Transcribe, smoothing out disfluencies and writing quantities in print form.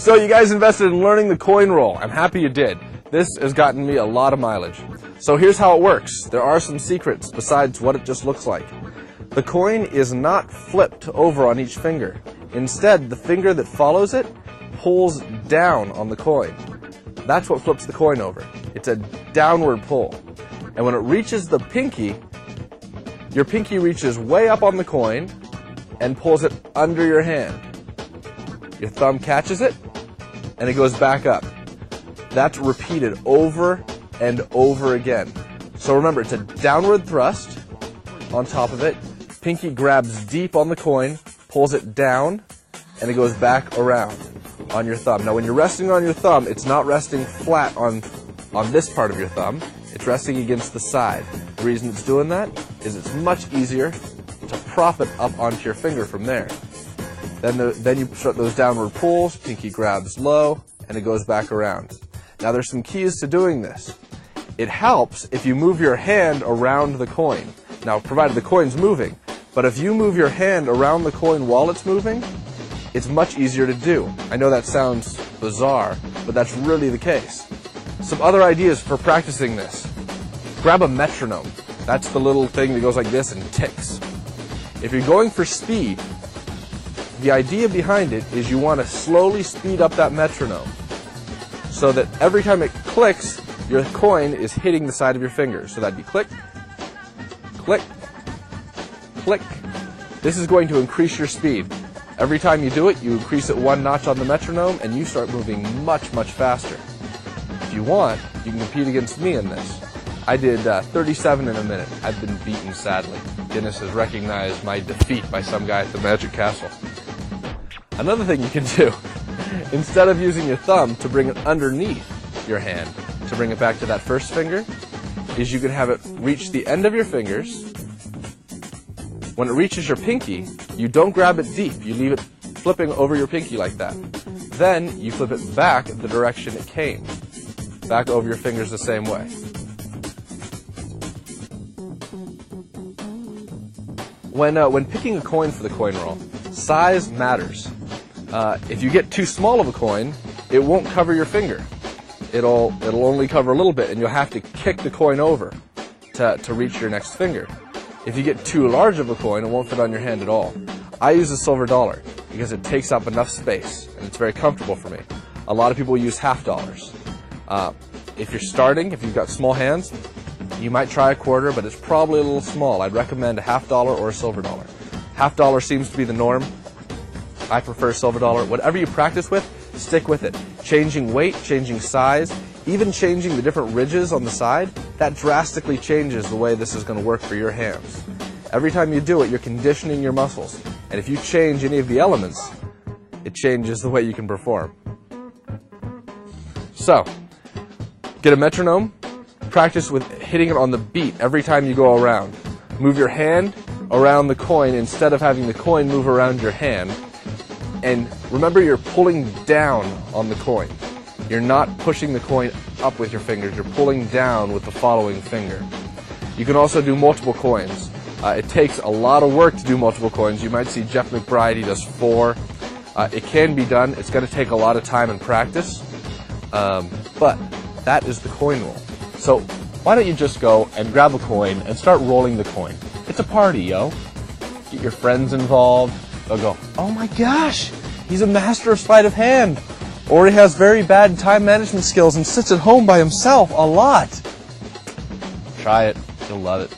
So you guys invested in learning the coin roll. I'm happy you did. This has gotten me a lot of mileage. So here's how it works. There are some secrets besides what it just looks like. The coin is not flipped over on each finger. Instead, the finger that follows it pulls down on the coin. That's what flips the coin over. It's a downward pull. And when it reaches the pinky, your pinky reaches way up on the coin and pulls it under your hand. Your thumb catches it, and it goes back up. That's repeated over and over again. So remember, it's a downward thrust on top of it. Pinky grabs deep on the coin, pulls it down, and it goes back around on your thumb. Now when you're resting on your thumb, it's not resting flat on this part of your thumb. It's resting against the side. The reason it's doing that is it's much easier to prop it up onto your finger from there. Then you start those downward pulls, pinky grabs low, and it goes back around. Now there's some keys to doing this. It helps if you move your hand around the coin. Now, provided the coin's moving, but if you move your hand around the coin while it's moving, it's much easier to do. I know that sounds bizarre, but that's really the case. Some other ideas for practicing this. Grab a metronome. That's the little thing that goes like this and ticks. If you're going for speed, the idea behind it is you want to slowly speed up that metronome so that every time it clicks, your coin is hitting the side of your fingers. So that'd be click, click, click. This is going to increase your speed. Every time you do it, you increase it one notch on the metronome and you start moving much, much faster. If you want, you can compete against me in this. I did 37 in a minute. I've been beaten, sadly. Guinness has recognized my defeat by some guy at the Magic Castle. Another thing you can do, instead of using your thumb to bring it underneath your hand, to bring it back to that first finger, is you can have it reach the end of your fingers. When it reaches your pinky, you don't grab it deep. You leave it flipping over your pinky like that. Then you flip it back the direction it came. Back over your fingers the same way. When picking a coin for the coin roll, size matters. If you get too small of a coin, it won't cover your finger. It'll only cover a little bit, and you'll have to kick the coin over to reach your next finger. If you get too large of a coin, it won't fit on your hand at all. I use a silver dollar because it takes up enough space, and it's very comfortable for me. A lot of people use half dollars. If you're starting, if you've got small hands, you might try a quarter, but it's probably a little small. I'd recommend a half dollar or a silver dollar. Half dollar seems to be the norm. I prefer silver dollar. Whatever you practice with, stick with it. Changing weight, changing size, even changing the different ridges on the side, that drastically changes the way this is going to work for your hands. Every time you do it, you're conditioning your muscles. And if you change any of the elements, it changes the way you can perform. So, get a metronome. Practice with hitting it on the beat every time you go around. Move your hand around the coin instead of having the coin move around your hand. And remember, you're pulling down on the coin. You're not pushing the coin up with your fingers. You're pulling down with the following finger. You can also do multiple coins. It takes a lot of work to do multiple coins. You might see Jeff McBride, he does 4. It can be done. It's going to take a lot of time and practice. But that is the coin roll. So why don't you just go and grab a coin and start rolling the coin. It's a party, yo. Get your friends involved. They'll go, oh my gosh, he's a master of sleight of hand. Or he has very bad time management skills and sits at home by himself a lot. Try it. You'll love it.